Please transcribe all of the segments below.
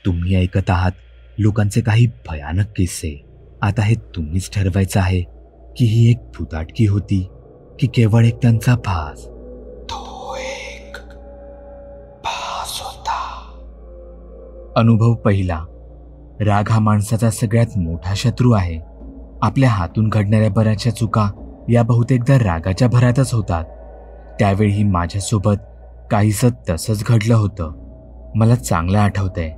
तुम्ही ऐकत आहात लोकांचे काही भयानक किस्से. आता हे तुम्हीच ठरवायचं आहे की ही एक भुताटकी होती की केवळ एक त्यांचा भास. तो एक भास होता. अनुभव पहिला. राग हा माणसाचा सगळ्यात मोठा शत्रू आहे. आपल्या हातून घडणाऱ्या बऱ्याचशा चुका या बहुतेकदा रागाच्या भरातच होतात. त्यावेळी माझ्यासोबत काहीसं तसंच घडलं होतं. मला चांगलं आठवतंय,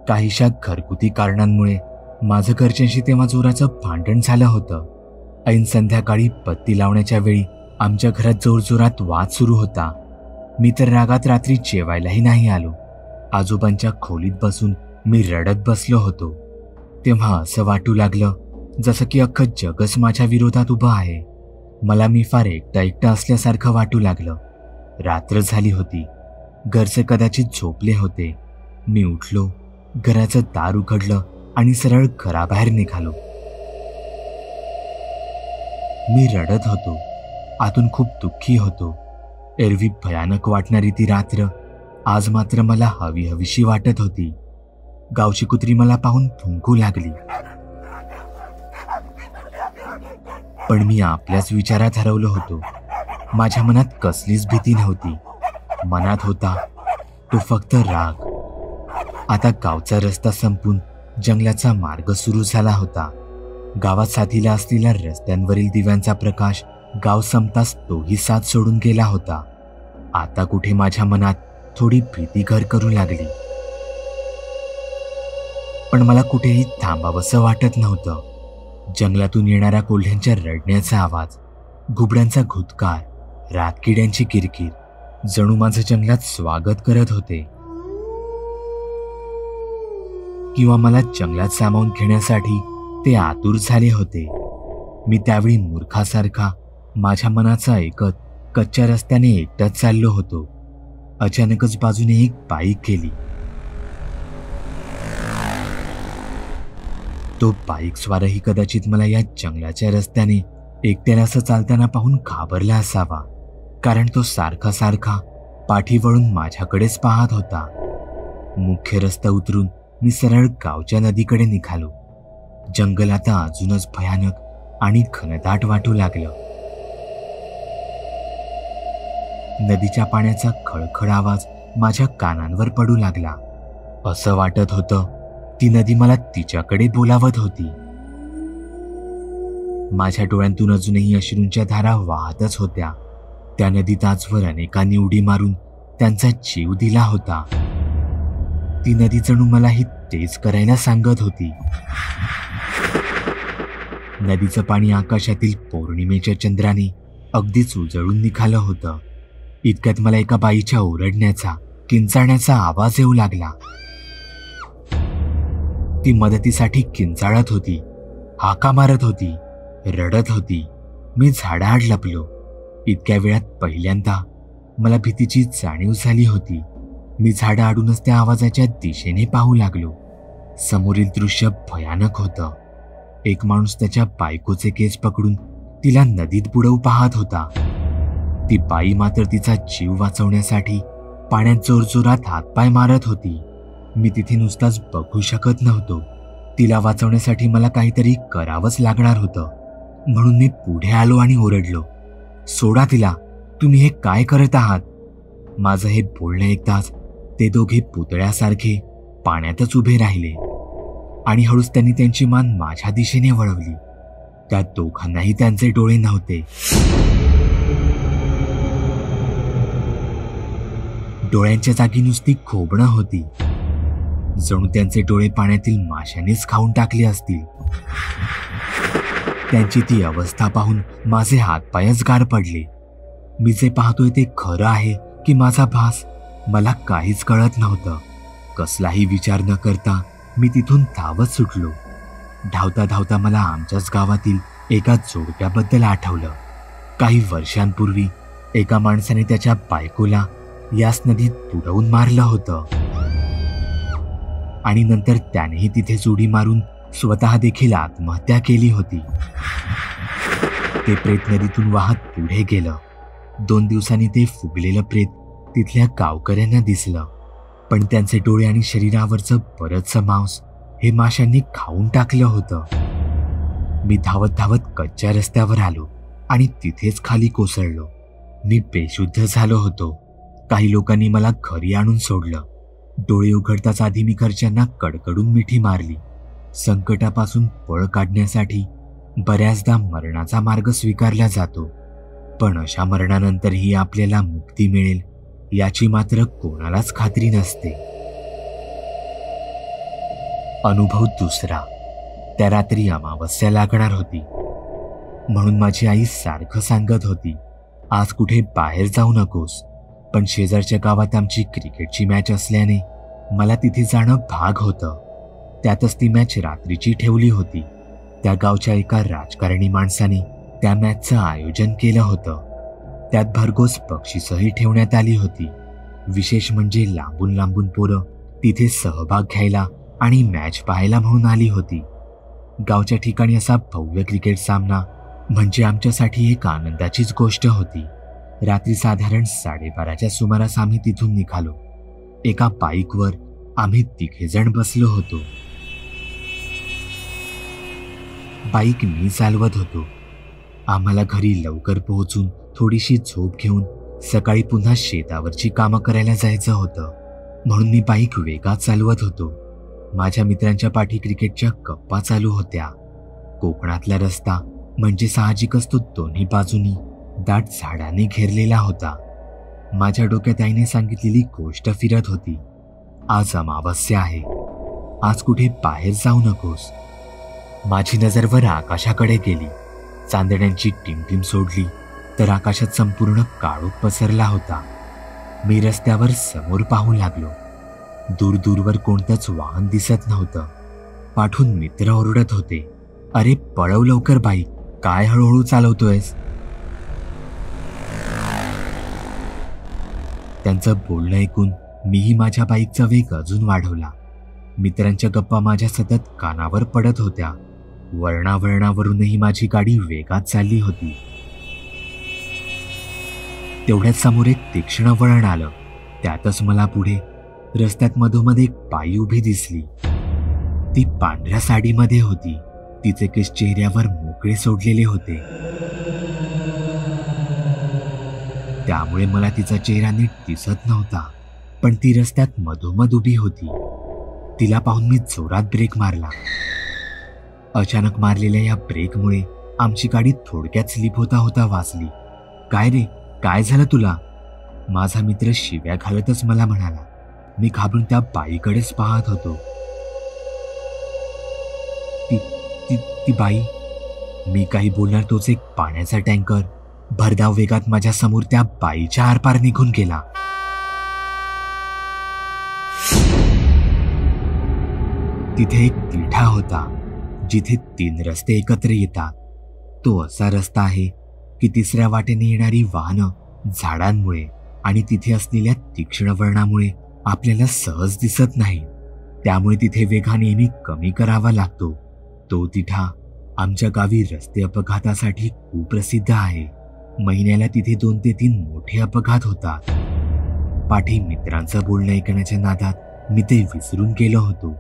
काहीशा घरगुती कारणांमुळे माझं घरच्यांशी तेव्हा जोराचं भांडण झालं होतं. ऐन संध्याकाळी बत्ती लावण्याच्या वेळी आमच्या घरात जोरजोरात वाद सुरू होता. मी तर रागात रात्री जेवायलाही नाही आलो. आजोबांच्या खोलीत बसून मी रडत बसलो होतो. तेव्हा असं वाटू लागलं जसं की अख्खं जगच माझ्या विरोधात उभं आहे. मला मी फार एकटा असल्यासारखं वाटू लागलं. रात्र झाली होती. घरचे कदाचित झोपले होते. मी उठलो, घराचं दार उघडलं आणि सरळ घराबाहेर निघालो. मी रडत होतो. आतून खूप दुःखी होतो. एरवी भयानक वाटणारी ती रात्र आज मात्र मला हवीशी वाटत होती. गावची कुत्री मला पाहून भुंकू लागली. पण मी आपल्याच विचारात हरवलो होतो. माझ्या मनात कसलीच भीती नव्हती. मनात होता तो फक्त राग. आता गावचा रस्ता संपून जंगलाचा मार्ग सुरू झाला होता. गावात साथीला असलेल्या रस्त्यांवरील दिव्यांचा प्रकाश गाव संपताच तोही साथ सोडून गेला होता. आता कुठे माझ्या मनात थोडी भीती घर करू लागली. पण मला कुठेही थांबावंसं वाटत नव्हतं. जंगलातून येणाऱ्या कोल्ह्यांच्या रडण्याचा आवाज, घुबड्यांचा घुतकार, रातकिड्यांची किरकिर जणू माझं जंगलात स्वागत करत होते. किंवा मला जंगलात सामावून घेण्यासाठी ते आतुर झाले होते. मी त्यावेळी मूर्खासारखा माझ्या मनाचं ऐकत कच्च्या रस्त्याने एकटाच चाललो होतो. अचानकच बाजूने एक बाईक गेली. तो बाईक स्वारही कदाचित मला या जंगलाच्या रस्त्याने एकट्याला असं चालताना पाहून घाबरला असावा, कारण तो सारखा पाठी वळून माझ्याकडेच पाहत होता. मुख्य रस्ता उतरून मी सरळ गावच्या नदीकडे निघालो. जंगल आता अजूनच भयानक आणि घनदाट वाटू लागलं. नदीच्या पाण्याचा खळखळ आवाज माझ्या कानांवर पडू लागला. असं वाटत होतं ती नदी मला तिच्याकडे बोलावत होती. माझ्या डोळ्यांतून अजूनही अश्रूंच्या धारा वाहतच होत्या. त्या नदीत आजवर अनेकांनी उडी मारून त्यांचा जीव दिला होता. ती नदी जणू मलाही तेच करायला सांगत होती. नदीचं पाणी आकाशातील पौर्णिमेच्या चंद्राने अगदीच उजळून निघालं होतं. इतक्यात मला एका बाईच्या ओरडण्याचा, किंचाळण्याचा आवाज येऊ लागला. ती मदतीसाठी किंचाळत होती, हाका मारत होती, रडत होती. मी झाडाआड लपलो. इतक्या वेळात पहिल्यांदा मला भीतीची जाणीव झाली होती. मी झाडाआडूनच त्या आवाजाच्या दिशेने पाहू लागलो. समोरील दृश्य भयानक होतं. एक माणूस त्याच्या बायकोचे केस पकडून तिला नदीत बुडवू पाहत होता. ती बाई मात्र तिचा जीव वाचवण्यासाठी पाण्यात जोरजोरात हातपाय मारत होती. मी तिथे नुसताच बघू शकत नव्हतो. तिला वाचवण्यासाठी मला काहीतरी करावंच लागणार होतं. म्हणून मी पुढे आलो आणि ओरडलो, सोडा तिला, तुम्ही हे काय करत आहात? माझं हे बोलणं ऐकताच ते दोघे पुतळ्यासारखे पाण्यातच उभे राहिले आणि हळूच त्यांनी त्यांची मान माझ्या दिशेने वळवली. त्या दोघांनाही त्यांचे डोळे नव्हते. डोळ्यांच्या जागी नुसती खोबणं होती. जणू त्यांचे डोळे पाण्यातील माशांनीच खाऊन टाकले असतील. त्यांची ती अवस्था पाहून माझे हातपायच गार पडले. मी जे पाहतोय ते खरं आहे की माझा भास, मला काहीच कळत नव्हतं. कसलाही विचार न करता मी तिथून धावत सुटलो. धावता धावता मला आमच्याच गावातील एका जोडप्याबद्दल आठवलं. काही वर्षांपूर्वी एका माणसाने त्याच्या बायकोला याच नदीत बुडवून मारलं होतं आणि नंतर त्यानेही तिथेच उडी मारून स्वतः देखील आत्महत्या केली होती. ते प्रेत नदीतून वाहत पुढे गेलं. 2 दिवसांनी ते फुगलेलं प्रेत तिथल्या गावकऱ्यांना दिसलं. पण त्यांचे डोळे आणि शरीरावरचं बरंचसं मांस हे माशांनी खाऊन टाकलं होतं. मी धावत धावत कच्च्या रस्त्यावर आलो आणि तिथेच खाली कोसळलो. मी बेशुद्ध झालो होतो. काही लोकांनी मला घरी आणून सोडलं. डोळे उघडताच आधी मी घरच्यांना कडकडून मिठी मारली. संकटापासून पळ काढण्यासाठी बऱ्याचदा मरणाचा मार्ग स्वीकारला जातो, पण अशा मरणानंतरही आपल्याला मुक्ती मिळेल याची मात्र कोणालाच खात्री नसते. अनुभव दुसरा. त्या रात्री अमावस्या लागणार होती, म्हणून माझी आई सारखं सांगत होती, आज कुठे बाहेर जाऊ नकोस. पण शेजारच्या गावात आमची क्रिकेटची मॅच असल्याने मला तिथे जाणं भाग होतं. त्यातच ती मॅच रात्रीची ठेवली होती. त्या गावच्या एका राजकारणी माणसाने त्या मॅचचं आयोजन केलं होतं. त्यात भरघोस बक्षीसही ठेवण्यात आली होती. विशेष म्हणजे लांबून लांबून पोरं तिथे सहभाग घ्यायला आणि मॅच पाहायला म्हणून आली होती. गावच्या ठिकाणी असा भव्य क्रिकेट सामना म्हणजे आमच्यासाठी एक आनंदाचीच गोष्ट होती. रात्री साधारण 12:30च्या सुमारास आम्ही तिथून निघालो. एका बाईकवर आम्ही 3 जण बसलो होतो. बाईक मी चालवत होतो. आम्हाला घरी लवकर पोहोचून थोडीशी झोप घेऊन सकाळी पुन्हा शेतावरची कामं करायला जायचं होतं, म्हणून मी बाईक वेगात चालवत होतो. माझ्या मित्रांच्या पाठी क्रिकेटच्या गप्पा चालू होत्या. कोकणातला रस्ता म्हणजे साहजिकच तो दोन्ही बाजूनी दाट झाडाने घेरलेला होता. माझ्या डोक्यात आईने सांगितलेली गोष्ट फिरत होती, आज अमावस्या आहे, आज कुठे बाहेर जाऊ नकोस. माझी नजर वर आकाशाकडे गेली. चांदण्यांची टिमटिम सोडली तर आकाशात संपूर्ण काळोख पसरला होता. मी रस्त्यावर समोर पाहू लागलो. दूर दूरवर कोणतंच वाहन दिसत नव्हतं. पाठून मित्र ओरडत होते, अरे पळव लवकर बाईक, काय हळूहळू चालवतोयस. त्यांचं बोलणं ऐकून मीही माझ्या बाईकचा वेग अजून वाढवला. मित्रांच्या गप्पा माझ्या सतत कानावर पडत होत्या. वळणावळणावरूनही माझी गाडी वेगात चालली होती. तेवढ्यात समोर एक तीक्ष्ण वळण आलं. त्यातच मला पुढे रस्त्यात मधोमध एक बाई उभी दिसली. ती पांढऱ्या साडीमध्ये होती. तिचे केस चेहऱ्यावर मोकळे सोडलेले होते, त्यामुळे मला तिचा चेहरा नीट दिसत नव्हता. पण ती रस्त्यात मधोमध उभी होती. तिला पाहून मी जोरात ब्रेक मारला. अचानक मारलेल्या या ब्रेकमुळे आमची गाडी थोडक्यात स्लिप होता होता वाचली. काय रे, काय झालं तुला? माझा मित्र शिव्या घालतच मला म्हणाला. मी घाबरून त्या बाईकडेच पाहत होतो. ती बाई. मी काही बोलणार तोच एक पाण्याचा टँकर भरधाव वेगात माझ्या समोर त्या बाईच्या आरपार निघून गेला. तिथे एक तिठा होता जिथे 3 रस्ते एकत्र येतात. तो असा रस्ता आहे की तिसऱ्या वाटेने येणारी वाहनं झाडांमुळे आणि तिथे असलेल्या तीक्ष्ण वळणामुळे आपल्याला सहज दिसत नाही. त्यामुळे तिथे वेग हा नेहमी कमी करावा लागतो. तो तिठा आमच्या गावी रस्ते अपघातासाठी खूप प्रसिद्ध आहे. महिन्याला तिथे 2 ते 3 मोठे अपघात होतात. पाठी मित्रांचं बोलणं ऐकण्याच्या नादात मी ते विसरून गेलो होतो.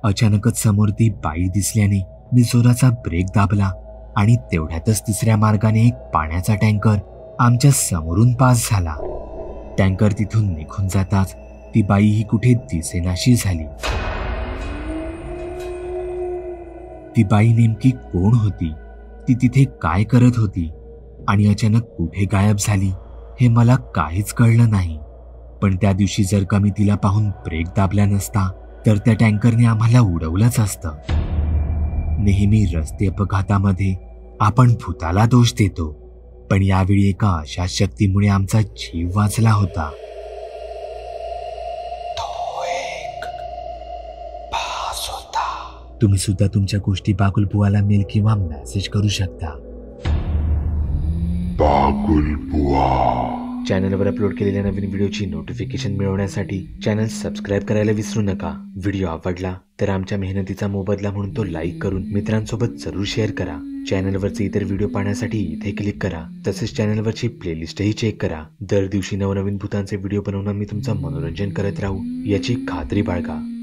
अचानकच समोर ती बाई दिसल्याने मी जोराचा ब्रेक दाबला आणि तेवढ्यातच तिसऱ्या मार्गाने एक पाण्याचा टँकर आमच्या समोरून पास झाला. टँकर तिथून निघून जाताच ती बाई ही कुठे दिसेनाशी झाली. ती बाई नेमकी कोण होती, ती तिथे काय करत होती आणि अचानक कुठे गायब झाली हे मला काहीच कळलं नाही. पण त्या दिवशी जर का मी तिला पाहून ब्रेक दाबला नसता तर त्या टँकरने आम्हाला उडवलंच असतं. नेहमी रस्ते अपघातामध्ये आपण भूताला दोष देतो, पण यावेळी एका अशा शक्तीमुळे आमचा जीव वाचला होता. तो एक भास होता. तुम्ही सुद्धा तुमच्या गोष्टी बागुलबुवाला मेल किंवा मेसेज करू शकता. बागुलबुवा चॅनलवर अपलोड केलेल्या नवीन व्हिडिओची नोटिफिकेशन मिळवण्यासाठी चॅनल सबस्क्राईब करायला विसरू नका. व्हिडिओ आवडला तर आमच्या मेहनतीचा मोबदला म्हणून तो लाईक करून मित्रांसोबत जरूर शेअर करा. चॅनलवरचे इतर व्हिडिओ पाहण्यासाठी इथे क्लिक करा. तसेच चॅनलवरची प्लेलिस्टही चेक करा. दर दिवशी नवनवीन भूतांचे व्हिडिओ बनवून मी तुमचं मनोरंजन करत राहू याची खात्री बाळगा.